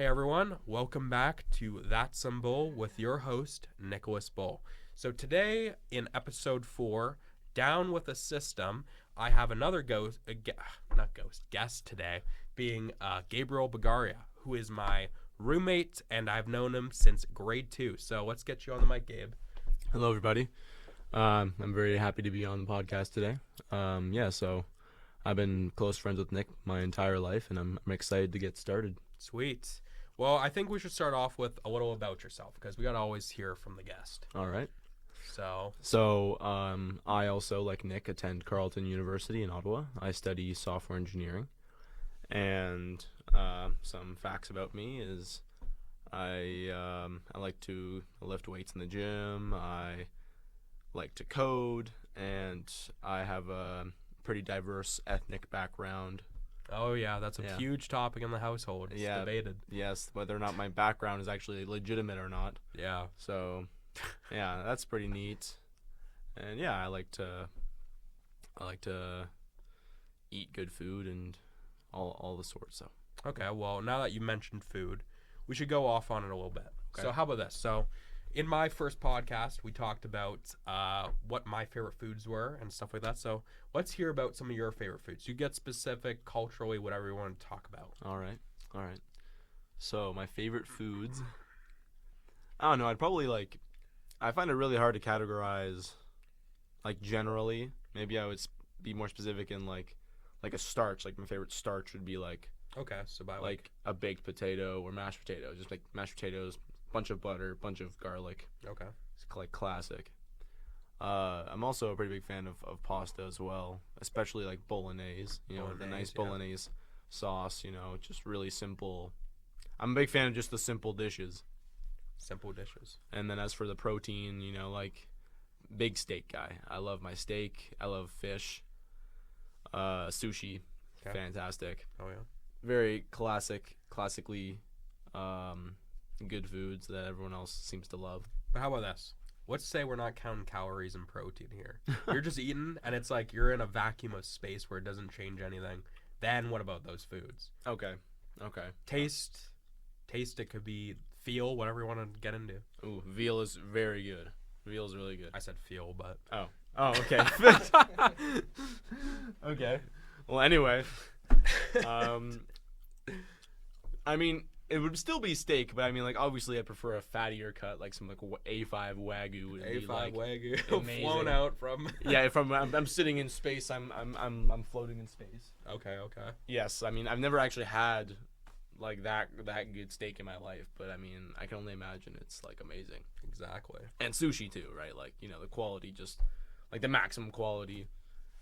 everyone, welcome back to That's Some Bull with your host, Nicholas Bull. So today in episode 4, Down with a System, I have another guest today, being Gabriel who is my roommate, and I've known him since grade 2. So let's get you on the mic, Gabe. Hello, everybody. I'm very happy to be on the podcast today. So I've been close friends with Nick my entire life, and I'm excited to get started. Sweet. Well, I think we should start off with a little about yourself, because we got to always hear from the guest. All right. So, I also, like Nick, attend Carleton University in Ottawa. I study software engineering. And some facts about me is I like to lift weights in the gym. I like to code, and I have a pretty diverse ethnic background. Oh, yeah, that's a huge topic in the household. It's debated. Yes, whether or not my background is actually legitimate or not. Yeah. So, yeah, that's pretty neat. And, yeah, I like to eat good food and all the sorts. So. Okay, well, now that you mentioned food, we should go off on it a little bit. Okay. So how about this? So in my first podcast, we talked about what my favorite foods were and stuff like that. So let's hear about some of your favorite foods. You get specific, culturally, whatever you want to talk about. All right. So my favorite foods, I don't know. I'd probably I find it really hard to categorize, generally. Maybe I would be more specific in like a starch. Like my favorite starch would be okay, so by a baked potato or mashed potatoes. Just like mashed potatoes, bunch of butter, bunch of garlic. Okay. It's classic. I'm also a pretty big fan of pasta as well, especially like bolognese. The nice bolognese sauce. Just really simple. I'm a big fan of just the simple dishes. Simple dishes. And then as for the protein, big steak guy. I love my steak. I love fish. Sushi. Okay. Fantastic. Oh yeah. Very classically good foods that everyone else seems to love. But how about this? Let's say we're not counting calories and protein here. You're just eating, and it's like you're in a vacuum of space where it doesn't change anything. Then what about those foods? Okay. Taste, it could be feel, whatever you want to get into. Ooh, veal is very good. Veal is really good. I said feel, but... Oh, okay. Okay. Well, anyway... I mean, it would still be steak, but I mean, obviously, I prefer a fattier cut, like some A5 Wagyu would be Wagyu flown out from. Yeah, I'm sitting in space. I'm floating in space. Okay. Yes, I mean, I've never actually had that good steak in my life, but I mean, I can only imagine it's amazing. Exactly. And sushi too, right? The quality, just the maximum quality,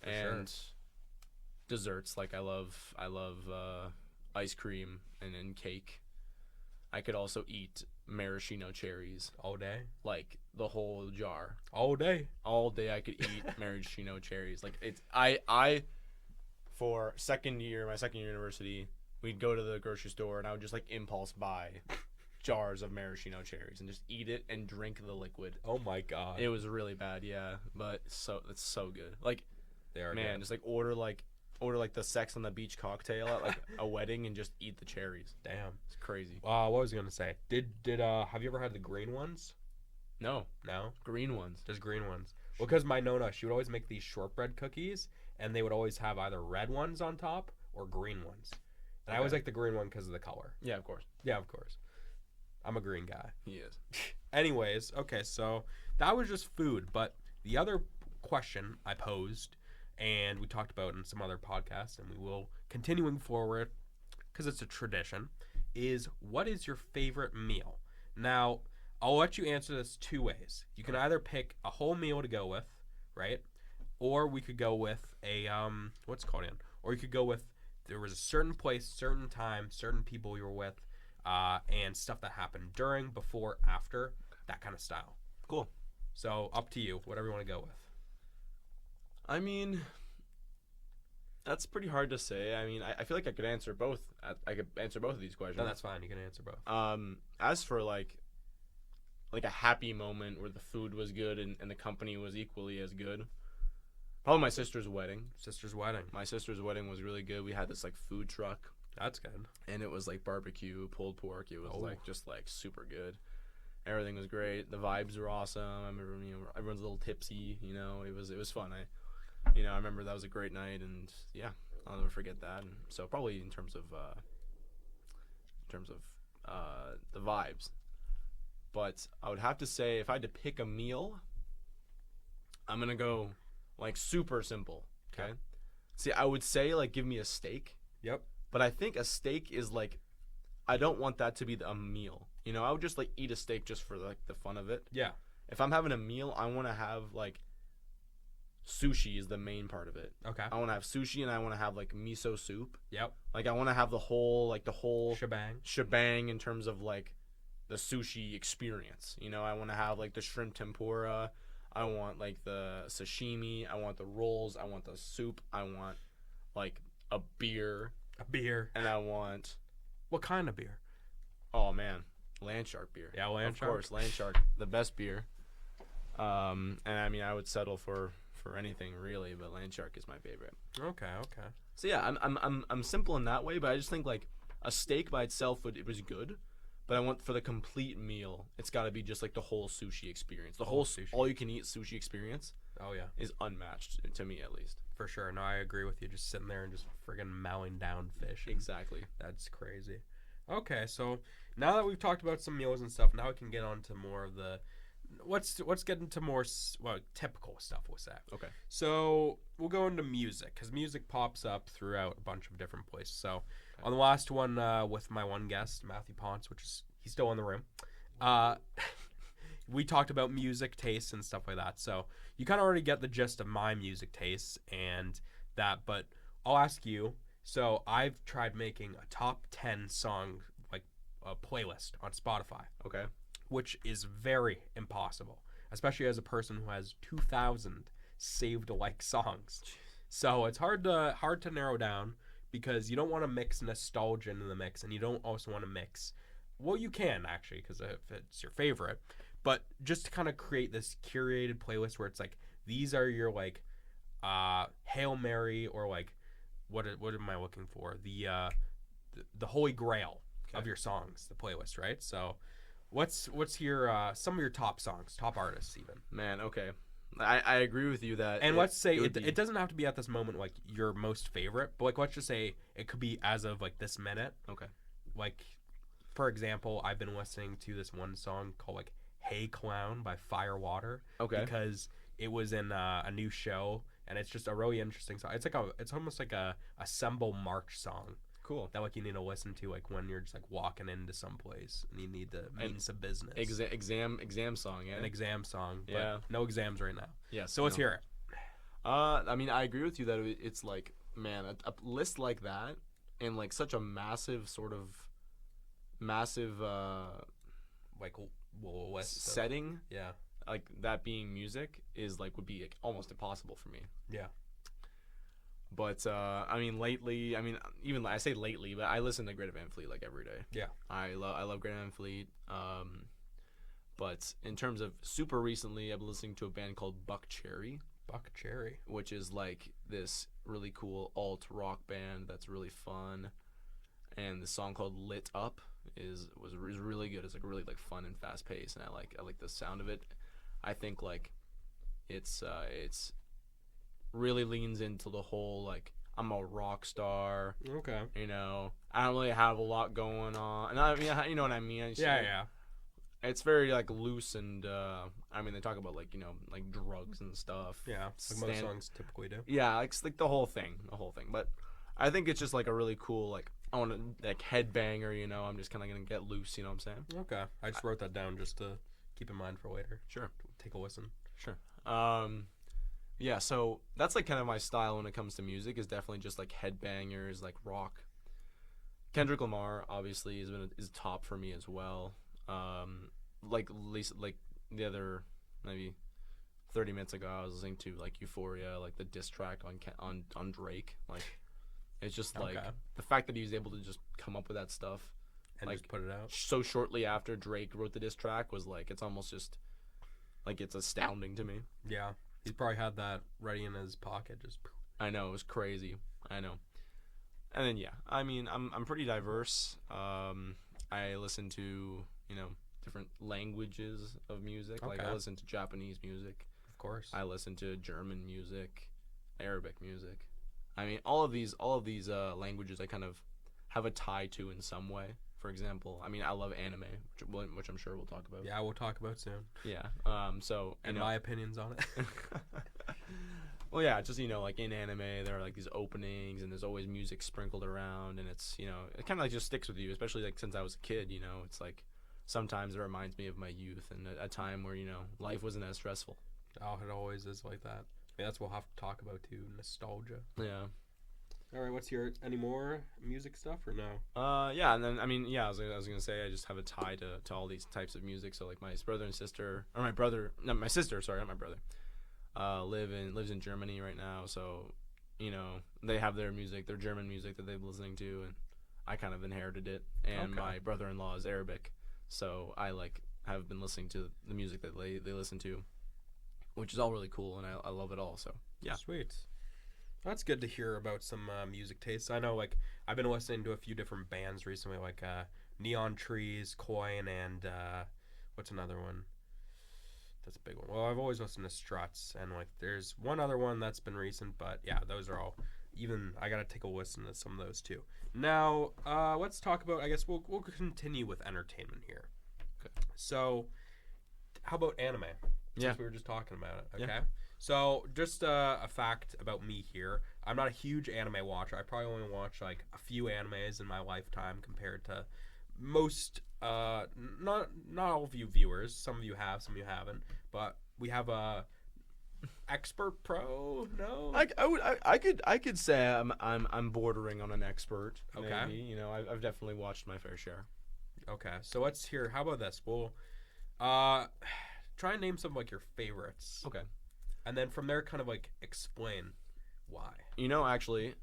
For and. Sure. Desserts, I love ice cream and cake. I could also eat maraschino cherries all day, the whole jar. All day I could eat maraschino cherries. I for my second year university, we'd go to the grocery store and I would just impulse buy jars of maraschino cherries and just eat it and drink the liquid. Oh my god, it was really bad, yeah, but it's so good. They are man, good. Just order the Sex on the Beach cocktail at a wedding and just eat the cherries. Damn, it's crazy. What was I gonna say? Did have you ever had the green ones? No, green ones. Just green ones. Well, because my nonna, she would always make these shortbread cookies, and they would always have either red ones on top or green ones. And I always like the green one because of the color. Yeah, of course. I'm a green guy. He is. Anyways, okay, so that was just food, but the other question I posed, and we talked about in some other podcasts, and we will continuing forward because it's a tradition, is what is your favorite meal? Now, I'll let you answer this 2 ways. You can either pick a whole meal to go with, right? Or we could go with a, or you could go with, there was a certain place, certain time, certain people you were with, and stuff that happened during, before, after, that kind of style. Cool. So, up to you, whatever you want to go with. I mean, that's pretty hard to say. I mean, I feel like I could answer both. I could answer both of these questions. No, that's fine. You can answer both. As for a happy moment where the food was good and the company was equally as good, probably my sister's wedding. Sister's wedding. My sister's wedding was really good. We had this food truck That's good. And it was like barbecue, pulled pork. It was Oh. like just like super good. Everything was great. The vibes were awesome. I remember, everyone's a little tipsy. It was fun. I remember that was a great night, and yeah, I'll never forget that. And so probably in terms of the vibes, but I would have to say if I had to pick a meal, I'm gonna go like super simple. Okay. See, I would say like give me a steak. Yep. But I think a steak is like, I don't want that to be a meal. I would just like eat a steak just for like the fun of it. Yeah. If I'm having a meal, I want to have like sushi is the main part of it. Okay. I want to have sushi and I want to have like miso soup. Yep. Like I want to have the whole shebang in terms of like the sushi experience. I want to have like the shrimp tempura. I want like the sashimi. I want the rolls. I want the soup. I want like a beer. And I want... What kind of beer? Oh, man. Landshark beer. Yeah, Landshark. Of course, Landshark. The best beer. And I mean, I would settle for anything, really, but Landshark is my favorite. Okay. So, yeah, I'm simple in that way, but I just think, like, a steak by itself it was good, but I want for the complete meal, it's got to be just, like, the whole sushi experience. The whole sushi. all-you-can-eat sushi experience. Oh, yeah. Is unmatched, to me, at least. For sure. No, I agree with you. Just sitting there and just friggin' mowing down fish. Exactly. That's crazy. Okay, so now that we've talked about some meals and stuff, now we can get on to more of the... Let's get into more, typical stuff, we'll say. Okay. So we'll go into music, because music pops up throughout a bunch of different places. So on the last one with my one guest, Matthew Ponce, he's still in the room, we talked about music tastes and stuff like that. So you kind of already get the gist of my music tastes and that, but I'll ask you. So I've tried making a top 10 song, like a playlist on Spotify. Okay. Which is very impossible, especially as a person who has 2,000 saved like songs. So it's hard to narrow down because you don't want to mix nostalgia into the mix, and you don't also want to mix. Well, you can actually, because if it's your favorite, but just to kind of create this curated playlist where it's like these are your like Hail Mary, or like what am I looking for, the Holy Grail of your songs, the playlist, right? So what's your some of your top songs, top artists even? Man, okay. I agree with you that. And let's say it doesn't have to be at this moment like your most favorite, but like let's just say it could be as of like this minute. Okay. Like, for example, I've been listening to this one song called like Hey Clown by Firewater. Okay. Because it was in a new show, and it's just a really interesting song. It's almost like a Assemble March song. Cool. That like you need to listen to like when you're just like walking into some place and you need the means of business. Exam song, yeah. An exam song. But yeah. no exams right now. Yeah. So let's hear it. I mean, I agree with you that it's like, man, a list like that and like such a massive like list setting. Yeah. Like that being music is like would be like, almost impossible for me. Yeah. But I mean, lately, even I say lately, but I listen to Greta Van Fleet like every day. Yeah. I love Greta Van Fleet. But in terms of super recently, I've been listening to a band called Buck Cherry. Buck Cherry. Which is like this really cool alt rock band that's really fun. And the song called Lit Up was really good. It's like really like fun and fast paced, and I like the sound of it. I think like it's really leans into the whole like I'm a rock star. Okay. I don't really have a lot going on, and I mean, you know what I mean. Yeah. It's very like loose, and I mean they talk about like like drugs and stuff. Yeah, like most songs typically do. Yeah, like the whole thing. But I think it's just like a really cool like I want to like headbanger. I'm just kind of gonna get loose. You know what I'm saying? Okay. I just wrote that down just to keep in mind for later. Sure. Take a listen. Sure. Yeah, so that's like kind of my style when it comes to music, is definitely just like headbangers, like rock. Kendrick Lamar obviously is top for me as well. Like at least like the other maybe 30 minutes ago, I was listening to like Euphoria, like the diss track on Drake. Like it's just like the fact that he was able to just come up with that stuff and like just put it out so shortly after Drake wrote the diss track was like it's almost just like it's astounding to me. Yeah. He's probably had that ready in his pocket. Just. I know, it was crazy. I know. And then I mean, I'm pretty diverse. I listen to different languages of music. Like I listen to Japanese music. Of course. I listen to German music, Arabic music. I mean, all of these languages I kind of have a tie to in some way. For example, I mean, I love anime, which I'm sure we'll talk about. Yeah, we'll talk about soon. Yeah. So and my opinions on it. Well, yeah, just like in anime, there are like these openings, and there's always music sprinkled around, and it's it kind of like just sticks with you, especially like since I was a kid. It's like sometimes it reminds me of my youth and a time where life wasn't as stressful. Oh, it always is like that. I mean, that's what we'll have to talk about too. Nostalgia. Yeah. All right, what's your any more music stuff or no? Yeah, and then I mean, yeah, I was gonna say I just have a tie to all these types of music. So like my brother and sister, or my sister, sorry, not my brother, lives in Germany right now. So they have their music, their German music that they've been listening to, and I kind of inherited it. And my brother-in-law is Arabic, so I have been listening to the music that they listen to, which is all really cool, and I love it all. So yeah, sweet. That's good to hear about some music tastes. I know, I've been listening to a few different bands recently, like Neon Trees, Coin, and what's another one? That's a big one. Well, I've always listened to Struts, and there's one other one that's been recent, but yeah, those are all. Even I gotta take a listen to some of those too. Now, let's talk about. I guess we'll continue with entertainment here. Okay. So, how about anime? Since we were just talking about it. Okay. Yeah. So, just a fact about me here. I'm not a huge anime watcher. I probably only watch a few animes in my lifetime compared to most, not all of you viewers. Some of you have, some of you haven't. But we have a expert pro. No, I could say I'm bordering on an expert. Okay. Maybe. I've definitely watched my fair share. Okay, so let's hear. How about this? We'll try and name some your favorites. Okay. And then from there, kind of explain why. Actually,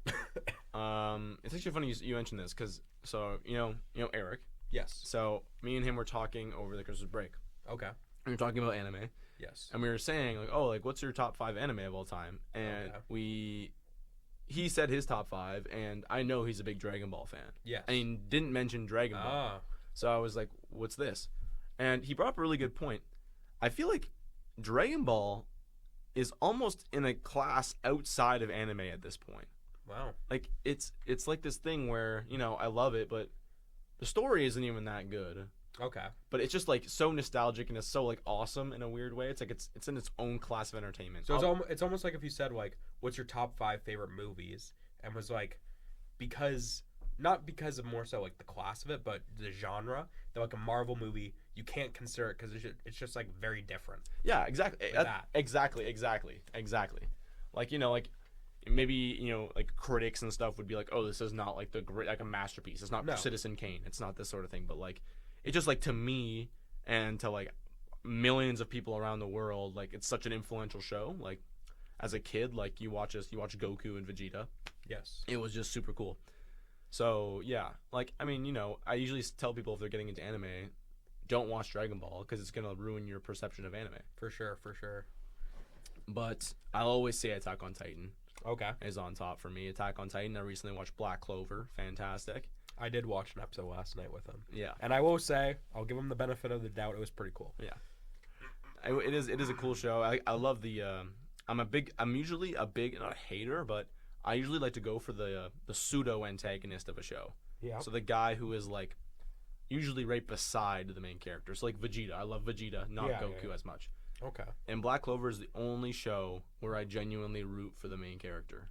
it's actually funny you mentioned this because Eric. Yes. So me and him were talking over the Christmas break. Okay. We were talking about anime. Yes. And we were saying what's your top 5 anime of all time? And he said his top 5, and I know he's a big Dragon Ball fan. Yes. And he didn't mention Dragon Ball. So I was like, what's this? And he brought up a really good point. I feel like Dragon Ball is almost in a class outside of anime at this point. Wow. It's like this thing where, I love it, but the story isn't even that good. Okay. But it's just so nostalgic, and it's so awesome in a weird way. It's it's in its own class of entertainment. So it's almost like if you said what's your top 5 favorite movies, and was because not because of more so the class of it, but the genre. That a Marvel movie, you can't consider it because it's just very different. Yeah, exactly. Exactly. Maybe critics and stuff would be like, oh, this is not the great a masterpiece. It's not Citizen Kane. It's not this sort of thing. But it's just to me and to millions of people around the world, it's such an influential show. As a kid, you watch Goku and Vegeta. Yes. It was just super cool. So yeah, I usually tell people if they're getting into anime, don't watch Dragon Ball because it's gonna ruin your perception of anime. For sure. But I'll always say Attack on Titan. Okay. Is on top for me. Attack on Titan. I recently watched Black Clover. Fantastic. I did watch an episode last night with him. Yeah. And I will say, I'll give him the benefit of the doubt. It was pretty cool. Yeah. It is a cool show. I love the. I'm usually a big, not a hater, but I usually like to go for the pseudo antagonist of a show. Yeah. So the guy who is usually right beside the main character. So Vegeta. I love Vegeta, not Goku as much. Okay. And Black Clover is the only show where I genuinely root for the main character.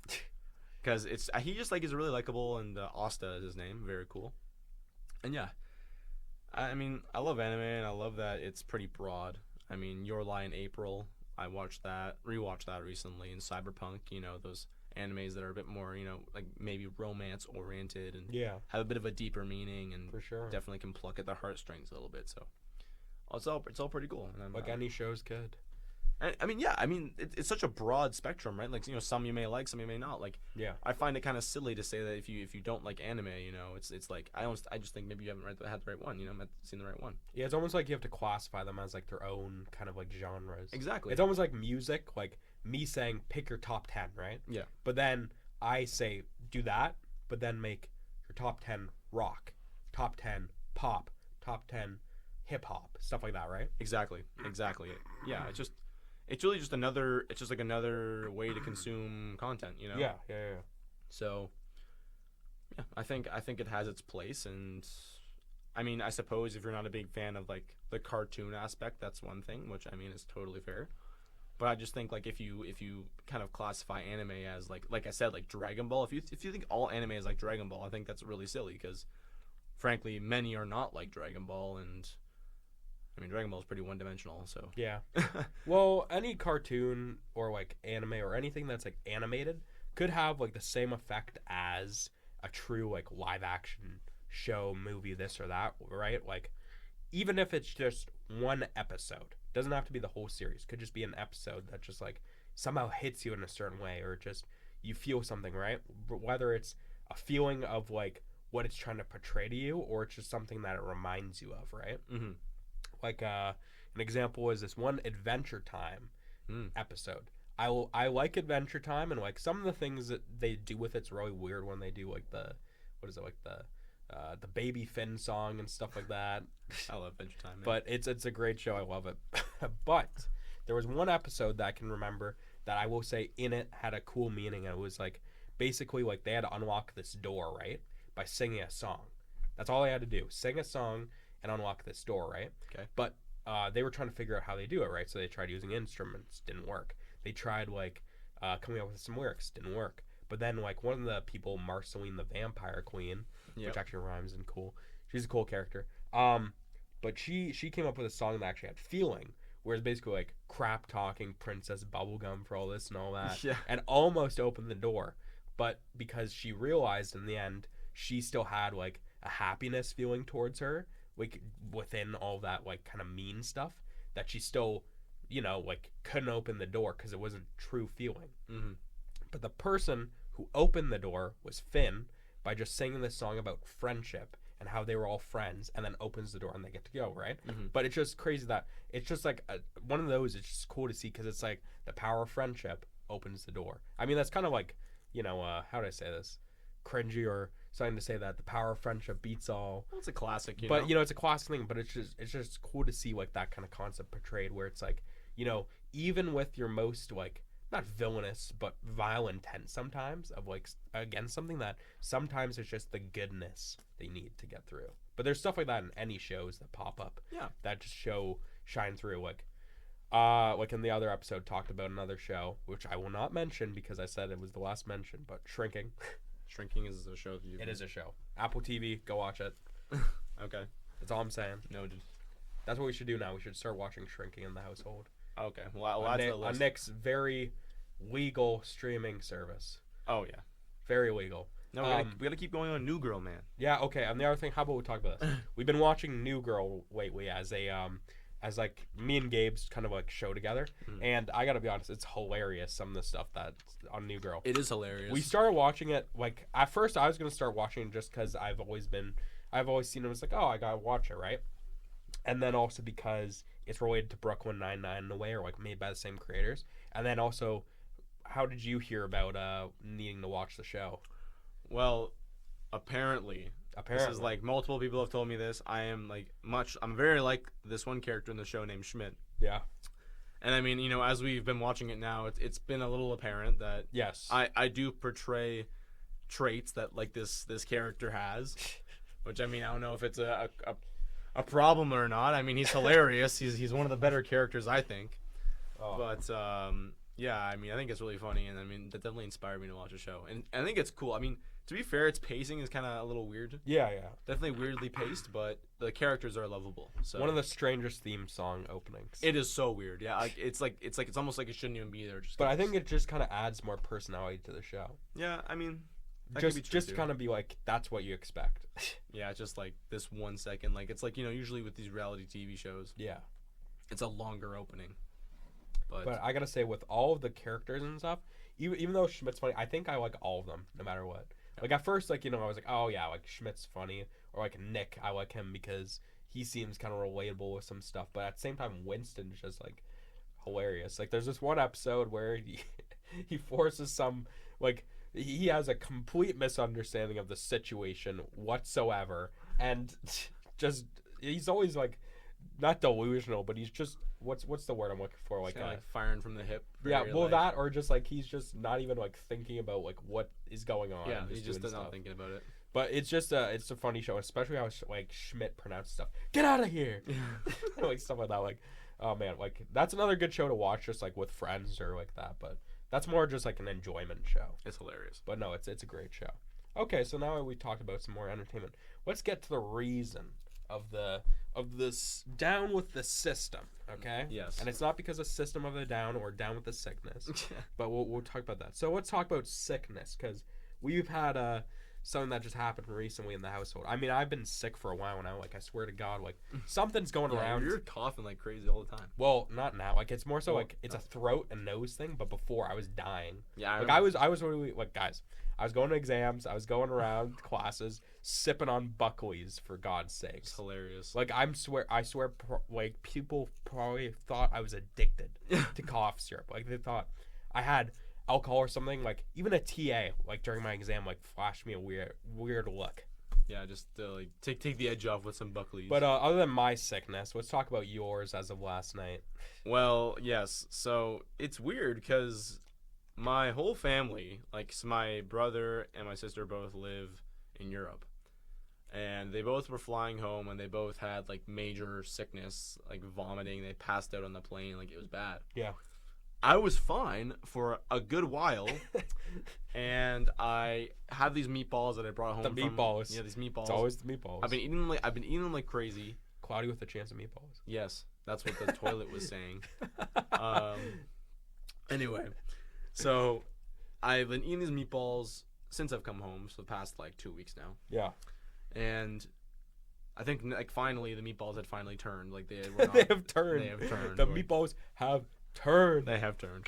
Because he just is really likable, and Asta is his name. Very cool. And yeah. I mean, I love anime, and I love that it's pretty broad. I mean, Your Lie in April, I rewatched that recently, and Cyberpunk, those animes that are a bit more, maybe romance oriented and have a bit of a deeper meaning, and for sure definitely can pluck at the heartstrings a little bit. So it's all pretty cool. And any shows could. It's such a broad spectrum, right? Some you may like, some you may not. I find it kind of silly to say that if you don't like anime, it's I just think maybe you haven't had the right one. Seen the right one. Yeah, it's almost like you have to classify them as their own kind of genres. Exactly. It's almost like music, me saying pick your top 10, right? Yeah. But then I say do that, but then make your top 10 rock, top 10 pop, top 10 hip hop, stuff like that, right? Exactly. Yeah, it's really just another way to consume content, you know. Yeah. So, yeah, I think it has its place, and I mean, I suppose if you're not a big fan of like the cartoon aspect, that's one thing, which I mean is totally fair. But I just think like if you kind of classify anime as like I said, like Dragon Ball, if you think all anime is like Dragon Ball, I think that's really silly because frankly many are not like Dragon Ball, and I mean Dragon Ball is pretty one dimensional. So Yeah. Well, any cartoon or like anime or anything that's like animated could have like the same effect as a true like live action show, movie, this or that, right? Like even if it's just one episode, doesn't have to be the whole series. Could just be an episode that just like somehow hits you in a certain way, or just you feel something, right? Whether it's a feeling of like what it's trying to portray to you, or it's just something that it reminds you of, right? Mm-hmm. Like an example is this one Adventure Time episode. I like Adventure Time, and like some of the things that they do with it's really weird when they do like the Baby Finn song and stuff like that. I love Adventure Time, man. But it's a great show. I love it. But there was one episode that I can remember that I will say in it had a cool meaning. And it was like basically like they had to unlock this door, right? By singing a song. That's all they had to do. Sing a song and unlock this door, right? Okay. But they were trying to figure out how they do it, right? So they tried using instruments. Didn't work. They tried like coming up with some lyrics. Didn't work. But then like one of the people, Marceline the Vampire Queen, which actually rhymes and cool. She's a cool character. But she came up with a song that actually had feeling, where it's basically like crap talking Princess Bubblegum for all this and all that, and almost opened the door. But because she realized in the end, she still had like a happiness feeling towards her, like within all that like kind of mean stuff, that she still, you know, like couldn't open the door because it wasn't true feeling. Mm-hmm. But the person who opened the door was Finn, by just singing this song about friendship and how they were all friends, and then opens the door and they get to go, right? Mm-hmm. But it's just crazy that it's just like one of those. It's just cool to see because it's like the power of friendship opens the door. I mean, that's kind of like, you know, how do I say this? Cringy or something to say that the power of friendship beats all. Well, it's a classic, you but know? You know, it's a classic thing. But it's just cool to see like that kind of concept portrayed, where it's like, you know, even with your most like, not villainous, but vile intent sometimes of like against something, that sometimes it's just the goodness they need to get through. But there's stuff like that in any shows that pop up. Yeah. That just shine through. Like in the other episode talked about another show, which I will not mention because I said it was the last mention, but Shrinking. Shrinking is a show that you... It is a show. Apple TV, go watch it. Okay. That's all I'm saying. Noted. That's what we should do now. We should start watching Shrinking in the household. Okay. Well, that's the list. On Nick's very legal streaming service. Oh, yeah. Very legal. No, we gotta keep going on New Girl, man. Yeah, okay. And the other thing, how about we talk about this? We've been watching New Girl lately as as like me and Gabe's kind of like show together. And I gotta be honest, it's hilarious, some of the stuff that's on New Girl. It is hilarious. We started watching it, like, at first I was gonna start watching it just because I've always seen it. It's like, oh, I gotta watch it, right? And then also because it's related to Brooklyn Nine-Nine in a way, or like made by the same creators. And then also, how did you hear about needing to watch the show? Well, apparently, this is like multiple people have told me this. I'm very like this one character in the show named Schmidt. Yeah. And I mean, you know, as we've been watching it now, it's been a little apparent that yes, I do portray traits that like this character has, which I mean, I don't know if it's a problem or not. I mean, he's hilarious. he's one of the better characters, I think. Oh. But yeah, I mean, I think it's really funny, and I mean, that definitely inspired me to watch the show. And I think it's cool. I mean, to be fair, its pacing is kind of a little weird. Yeah. Definitely weirdly paced, but the characters are lovable. So one of the strangest theme song openings. It is so weird. Yeah, like it's almost like it shouldn't even be there. But I think it just kind of adds more personality to the show. Yeah, I mean, just kind of be like, that's what you expect. Yeah, just like this 1 second. Like it's like, you know, usually with these reality TV shows. Yeah. It's a longer opening. But I gotta say, with all of the characters and stuff, even though Schmidt's funny, I think I like all of them, no matter what. Like at first, like, you know, I was like, oh yeah, like Schmidt's funny, or like Nick, I like him because he seems kind of relatable with some stuff. But at the same time, Winston's just like hilarious. Like there's this one episode where he forces some like he has a complete misunderstanding of the situation whatsoever, and just he's always like not delusional, but he's just what's the word I'm looking for? Like, like firing from the hip. yeah, very, well, like, that or just like he's just not even like thinking about like what is going on. Yeah, and he's just doing not stuff. thinking about it. But it's a funny show, especially how like Schmidt pronounces stuff. Get out of here, like stuff like that. Like, oh man, like that's another good show to watch, just like with friends or like that. But that's more just like an enjoyment show. It's hilarious. But no, it's a great show. Okay, so now we talked about some more entertainment. Let's get to the reason of this down with the system. Okay. Yes. And it's not because of System of the Down or Down with the Sickness, but we'll talk about that. So let's talk about sickness because we've had something that just happened recently in the household. I mean, I've been sick for a while now. Like, I swear to God, like something's going around. You're coughing like crazy all the time. Well, not now. Like, it's more so like it's a throat and nose thing. But before, I was dying. Yeah. I was really like, guys. I was going to exams. I was going around classes, sipping on Buckley's for God's sakes. It's hilarious. Like, I swear, like people probably thought I was addicted to cough syrup. Like, they thought I had alcohol or something. Like, even a TA, like during my exam, like flashed me a weird look. Yeah, just like take the edge off with some Buckley's. But other than my sickness, let's talk about yours as of last night. Well, yes. So it's weird because my whole family, like my brother and my sister, both live in Europe, and they both were flying home, and they both had like major sickness, like vomiting. They passed out on the plane, like it was bad. Yeah. I was fine for a good while, and I had these meatballs that I brought home. The meatballs. Yeah, these meatballs. It's always the meatballs. I've been eating them like crazy. Cloudy with a chance of meatballs. Yes, that's what the toilet was saying. Anyway, so I've been eating these meatballs since I've come home, so the past like 2 weeks now. Yeah. And I think like finally the meatballs had finally turned. Like they were not, They have turned. They have turned. The meatballs have turned. They have turned.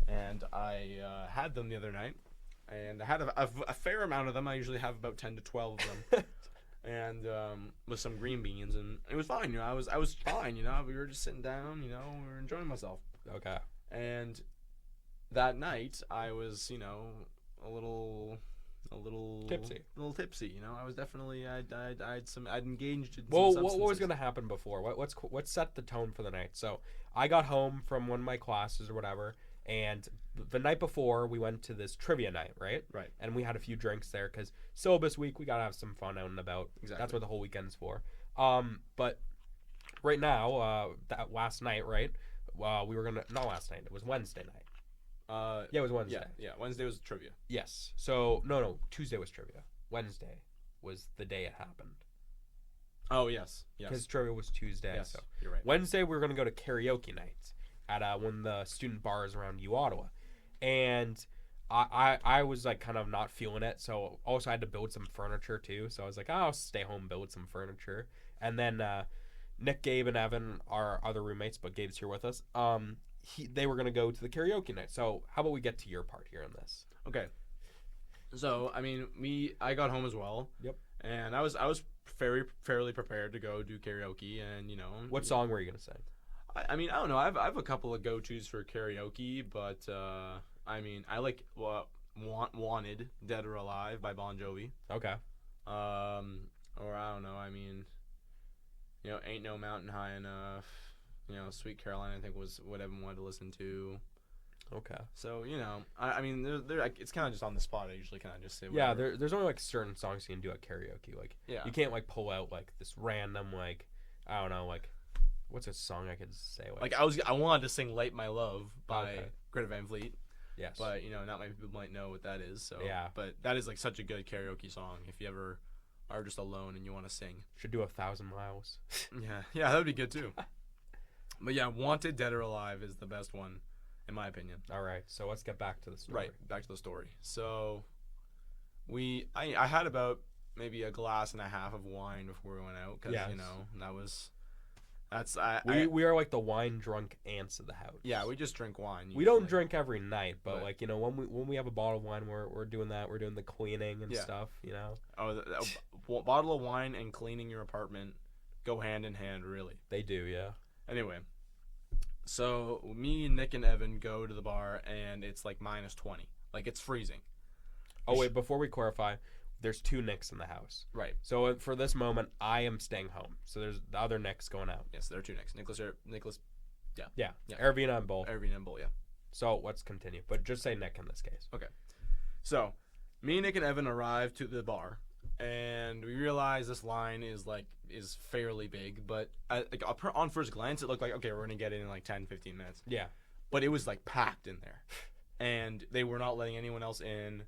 And I had them the other night, and I had a fair amount of them. I usually have about 10 to 12 of them. And with some green beans, and it was fine. You know, I was fine. You know, we were just sitting down. You know, we were enjoying myself. Okay. And that night, I was, you know, a little tipsy. A little tipsy. You know, I was definitely I'd engaged in Well, some what was substances. going to happen before? Let's set the tone for the night. So I got home from one of my classes or whatever, and the night before we went to this trivia night, right? Right. And we had a few drinks there because syllabus week we gotta have some fun out and about. Exactly. That's what the whole weekend's for. But right now, that last night, right? We were gonna not last night. It was Wednesday night. Yeah, it was Wednesday. Yeah. Wednesday was trivia. Yes. So no, Tuesday was trivia. Wednesday was the day it happened. Oh yes. Because trivia was Tuesday. Yes. So You're right. Wednesday we were gonna go to karaoke night at one of the student bars around U Ottawa, and I was like kind of not feeling it. So also I had to build some furniture too. So I was like, oh, I'll stay home, build some furniture, and then Nick, Gabe, and Evan are other roommates, but Gabe's here with us. They were gonna go to the karaoke night. So how about we get to your part here in this? Okay. So I mean, I got home as well. Yep. And I was fairly prepared to go do karaoke, and you know. What song were you gonna sing? I mean, I don't know. I have a couple of go-tos for karaoke, but I mean, I like "Wanted," "Dead or Alive" by Bon Jovi. Okay. Or I don't know. I mean, you know, "Ain't No Mountain High Enough." You know, "Sweet Caroline," I think was what Evan wanted to listen to. Okay. So you know, I mean, it's kind of just on the spot. I usually kind of just say. Yeah, whatever. there's only like certain songs you can do at karaoke. Like, Yeah. you can't like pull out like this random like I don't know like what's a song I could say Like I wanted to sing "Light My Love" by Okay. Greta Van Fleet. Yes. But you know, not many people might know what that is. So Yeah. But that is like such a good karaoke song. If you ever are just alone and you want to sing. Should do 1,000 Miles. Yeah, that would be good too. But yeah, "Wanted," "Dead or Alive" is the best one, in my opinion. All right, so let's get back to the story. Right, back to the story. So I had about maybe a glass and a half of wine before we went out because Yes. you know We are like the wine drunk ants of the house. yeah, we just drink wine. We don't usually. drink every night, but Right. like you know when we have a bottle of wine, we're doing that. We're doing the cleaning and Yeah. stuff. You know Oh, a bottle of wine and cleaning your apartment go hand in hand, really. they do. Yeah. Anyway, so me, Nick, and Evan go to the bar, and it's like -20. Like, it's freezing. Oh wait, before we clarify, there's 2 Nicks in the house. Right. So for this moment, I am staying home. So there's the other Nick's going out. Yes, there are 2 Nicks. Nicholas. Yeah. Yeah. Ervina and Bull. Ervina and Bull. Yeah. So let's continue, but just say Nick in this case. Okay. So, me, Nick, and Evan arrived to the bar, and we realized this line is fairly big, but on first glance, it looked like, okay, we're gonna get it in like 10, 15 minutes. Yeah. But it was like packed in there, and they were not letting anyone else in,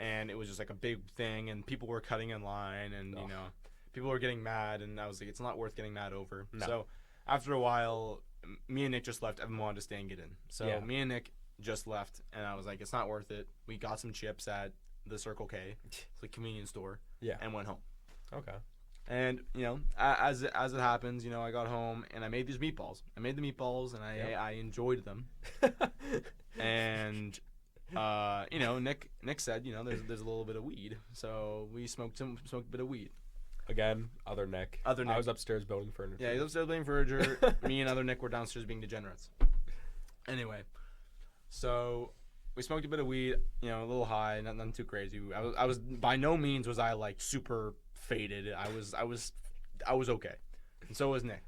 and it was just like a big thing, and people were cutting in line, and you know, people were getting mad, and I was like, it's not worth getting mad over. No. So after a while, me and Nick just left. Evan wanted to stay and get in. So me and Nick just left, and I was like, it's not worth it. We got some chips at the Circle K, it's a convenience store, and went home. Okay. And, you know, as it happens, you know, I got home, and I made these meatballs. I made the meatballs, and I enjoyed them. And, you know, Nick said, you know, there's a little bit of weed. So we smoked a bit of weed. Again, other Nick. I was upstairs building furniture. Yeah, he was upstairs building furniture. Me and other Nick were downstairs being degenerates. Anyway, so we smoked a bit of weed, you know, a little high, nothing too crazy. I was by no means was I like super faded. I was okay, and so was Nick.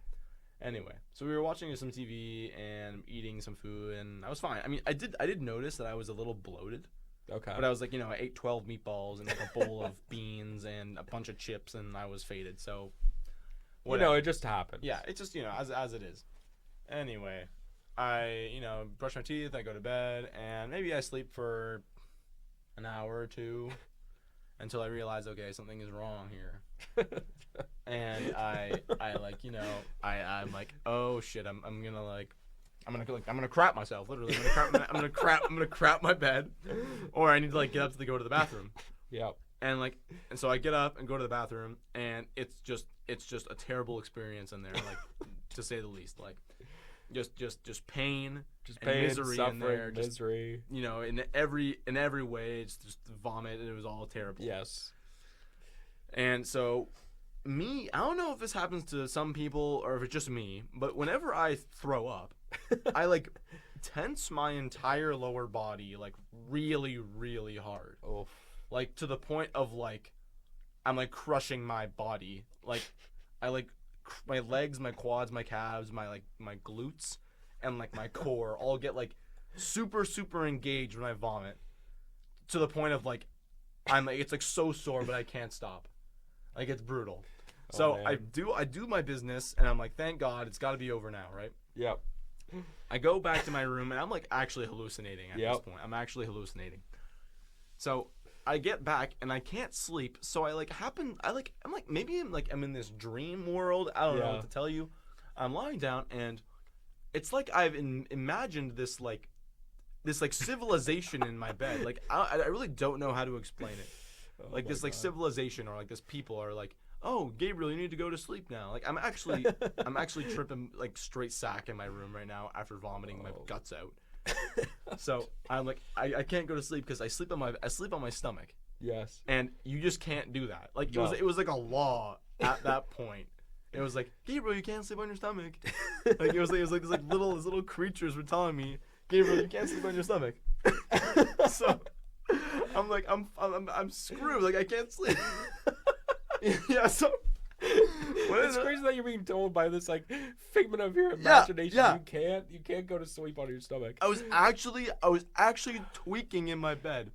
Anyway, so we were watching some TV and eating some food, and I was fine. I mean, I did notice that I was a little bloated. Okay. But I was like, you know, I ate 12 meatballs and like a bowl of beans and a bunch of chips, and I was faded. So, whatever. You know, it just happened. Yeah, it's just, you know, as it is. Anyway, I, you know, brush my teeth, I go to bed, and maybe I sleep for an hour or two until I realize, okay, something is wrong here. And I like, you know, I'm like, oh shit, I'm gonna crap myself, literally. I'm gonna crap my bed, or I need to like get up to go to the bathroom. Yep. And so I get up and go to the bathroom, and it's just a terrible experience in there, like to say the least. Like just pain, misery suffering, in there, misery. You know, in every way, it's just vomit, and it was all terrible. Yes. And so, I don't know if this happens to some people or if it's just me, but whenever I throw up, I like tense my entire lower body like really, really hard. Oh. Like to the point of like I'm like crushing my body. Like I like my legs, my quads, my calves, my glutes, and like my core all get like super, super engaged when I vomit. To the point of like I'm like it's like so sore, but I can't stop. Like it's brutal. So I do my business, and I'm like, thank God, it's got to be over now, right? Yep. I go back to my room, and I'm like actually hallucinating at this point. I'm actually hallucinating. So I get back, and I can't sleep. So I'm in this dream world. I don't know what to tell you. I'm lying down, and it's like I've imagined this civilization in my bed. Like I really don't know how to explain it. Like this like civilization, or like this people are like, oh, Gabriel, you need to go to sleep now. Like I'm actually tripping like straight sack in my room right now after vomiting my guts out. So I'm like, I can't go to sleep because I sleep on my stomach. Yes. And you just can't do that. Like it was like a law at that point. It was like, Gabriel, you can't sleep on your stomach. Like it was like these little creatures were telling me, Gabriel, you can't sleep on your stomach. So I'm like, I'm screwed. Like I can't sleep. Yeah. So it's crazy that you're being told by this like figment of your imagination. Yeah. You can't go to sleep on your stomach. I was actually tweaking in my bed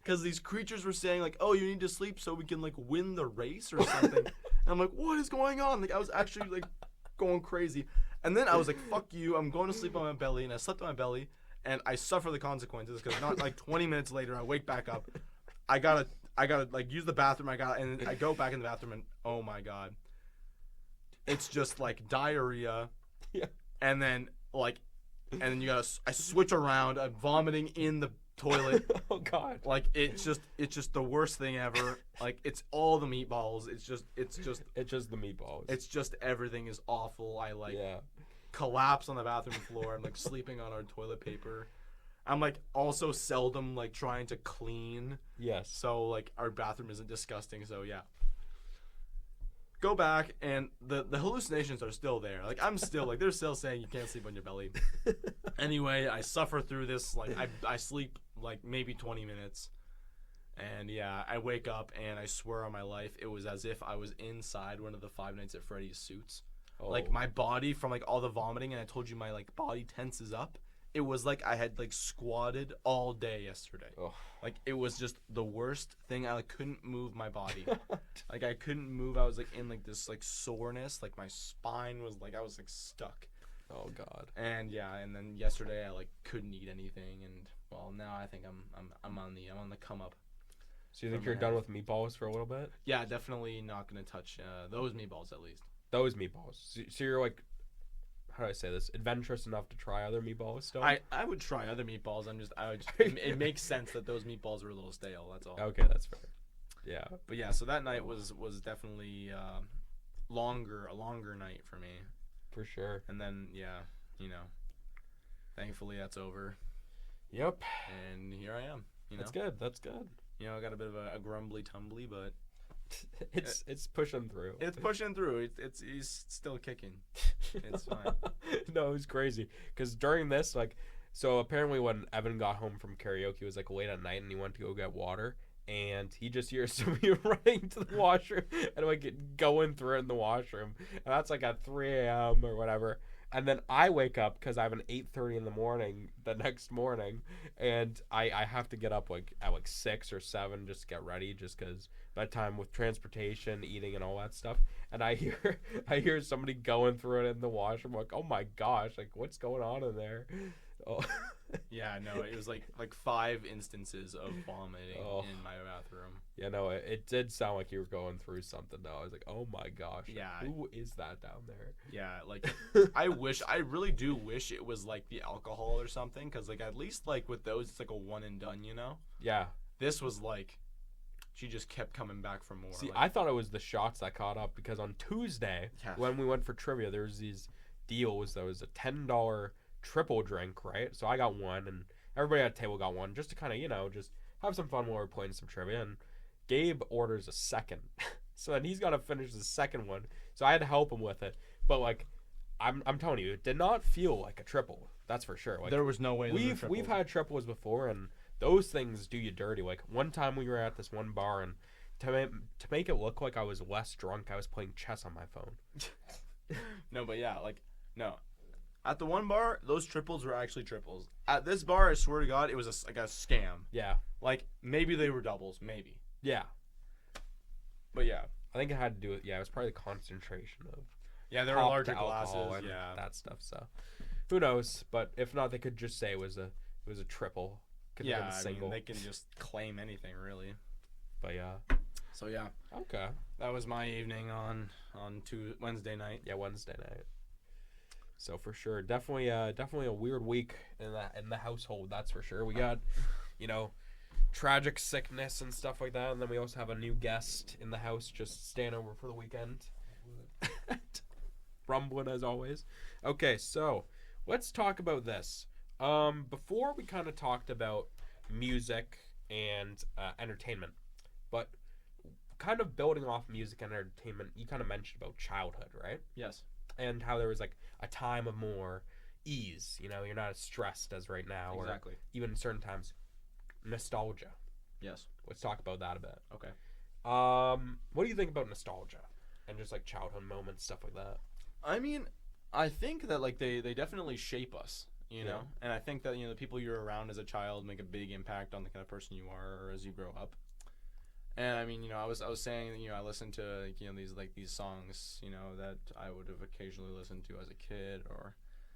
because these creatures were saying like, oh, you need to sleep so we can like win the race or something. And I'm like, what is going on? Like I was actually like going crazy. And then I was like, fuck you, I'm going to sleep on my belly. And I slept on my belly, and I suffer the consequences because not like 20 minutes later I wake back up. I gotta like use the bathroom. And I go back in the bathroom, and oh my God, it's just like diarrhea. Yeah. And then I switch around. I'm vomiting in the toilet. Oh God. Like it's just the worst thing ever. Like it's all the meatballs. It's just the meatballs. It's just everything is awful. I collapse on the bathroom floor. I'm like sleeping on our toilet paper. I'm like also seldom like trying to clean. Yes. So like our bathroom isn't disgusting. So yeah. Go back, and the hallucinations are still there. Like I'm still like they're still saying you can't sleep on your belly. Anyway, I suffer through this. Like I sleep like maybe 20 minutes, And yeah, I wake up and I swear on my life, it was as if I was inside one of the Five Nights at Freddy's suits. Oh. Like my body from like all the vomiting, and I told you my like body tenses up. It was like I had like squatted all day yesterday. Oh. Like it was just the worst thing. I like couldn't move my body. Like I couldn't move. I was like in like this like soreness. Like my spine was like I was like stuck. Oh God. And yeah, and then yesterday I like couldn't eat anything, and well now I think I'm on the come up. So you think you're done with meatballs for a little bit? Yeah, definitely not gonna touch those meatballs at least. Those meatballs. So you're like, how do I say this? Adventurous enough to try other meatballs still? I would try other meatballs. It makes sense that those meatballs were a little stale. That's all. Okay, that's fair. Yeah. But yeah, so that night was definitely a longer night for me. For sure. And then yeah, thankfully that's over. Yep. And here I am. That's good. That's good. I got a bit of a grumbly tumbly, but it's pushing through. It's pushing through. He's still kicking. It's fine. No, it was crazy because during this, like, so apparently when Evan got home from karaoke, it was like late at night, and he went to go get water, and he just hears somebody running to the washroom and like going through it in the washroom, and that's like at 3 a.m. or whatever. And then I wake up because I have an 8:30 in the morning the next morning, and I have to get up like at like 6 or 7 just to get ready, just because by the time with transportation, eating, and all that stuff. And I hear somebody going through it in the washroom. I'm like, oh my gosh, like what's going on in there? Oh. Yeah, no, it was like 5 instances of vomiting in my bathroom. Yeah, no, it did sound like you were going through something though. I was like, oh my gosh, yeah, who is that down there? Yeah, like I really do wish it was like the alcohol or something, because like at least like with those it's like a one and done, Yeah. This was like she just kept coming back for more. See, like, I thought it was the shots that caught up, because on Tuesday when we went for trivia, there was these deals. There was a $10 triple drink, right? So I got one, and everybody at the table got one, just to kind of, just have some fun while we're playing some trivia. And Gabe orders a second. So then he's got to finish the second one. So I had to help him with it. But, like, I'm telling you, it did not feel like a triple. That's for sure. Like, there was no way we've had triples before, and those things do you dirty. Like, one time we were at this one bar, and to make it look like I was less drunk, I was playing chess on my phone. No, but yeah, like, no. At the one bar, those triples were actually triples. At this bar, I swear to God, it was like a scam. Yeah. Like, maybe they were doubles, maybe. Yeah. But yeah. I think it had to do with, it was probably the concentration of there were larger glasses, and that stuff. So who knows? But if not, they could just say it was a triple. Could have been a single. They can just claim anything, really. But yeah. So yeah. Okay. That was my evening on Wednesday night. Yeah, Wednesday night. So for sure, definitely a weird week in the household. That's for sure. We got, tragic sickness and stuff like that, and then we also have a new guest in the house just staying over for the weekend. Rumbling as always. Okay, so let's talk about this. Before we kind of talked about music and entertainment, but kind of building off music and entertainment, you kind of mentioned about childhood, right? Yes. And how there was like a time of more ease, you're not as stressed as right now. Exactly. Or even certain times, nostalgia. Yes. Let's talk about that a bit. Okay. What do you think about nostalgia and just like childhood moments, stuff like that? I mean, I think that like they definitely shape us, know, and I think that the people you're around as a child make a big impact on the kind of person you are or as you grow up. And I mean, I was saying that, I listened to these songs, that I would have occasionally listened to as a kid,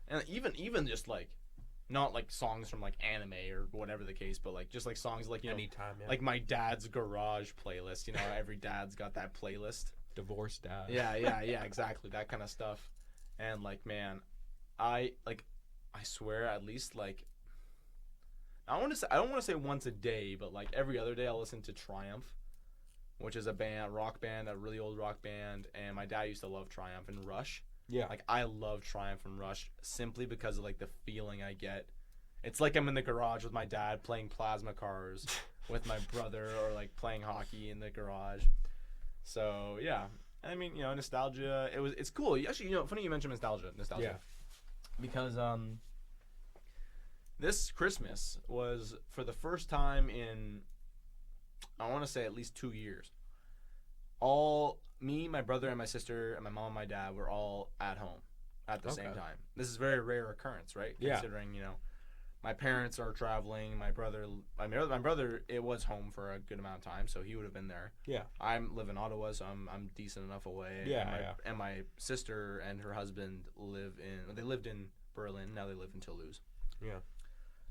and even just like not like songs from like anime or whatever the case, but like just like songs like anytime, like my dad's garage playlist. Every dad's got that playlist. Divorced dad. Yeah, exactly, that kind of stuff. And like, man, I swear at least like I don't want to say once a day, but like every other day I'll listen to Triumph, which is a rock band, a really old rock band, and my dad used to love Triumph and Rush. Yeah. Like I love Triumph and Rush simply because of like the feeling I get. It's like I'm in the garage with my dad playing plasma cars with my brother, or like playing hockey in the garage. So yeah, I mean, nostalgia. It's cool. Actually, funny you mentioned nostalgia. Yeah. Because this Christmas was for the first time in I want to say at least 2 years. All me, my brother, and my sister, and my mom and my dad were all at home at the same time. This is a very rare occurrence, right? Yeah. Considering, my parents are traveling. My brother, it was home for a good amount of time, so he would have been there. Yeah. I live in Ottawa, so I'm decent enough away. Yeah, And my sister and her husband they lived in Berlin. Now they live in Toulouse. Yeah.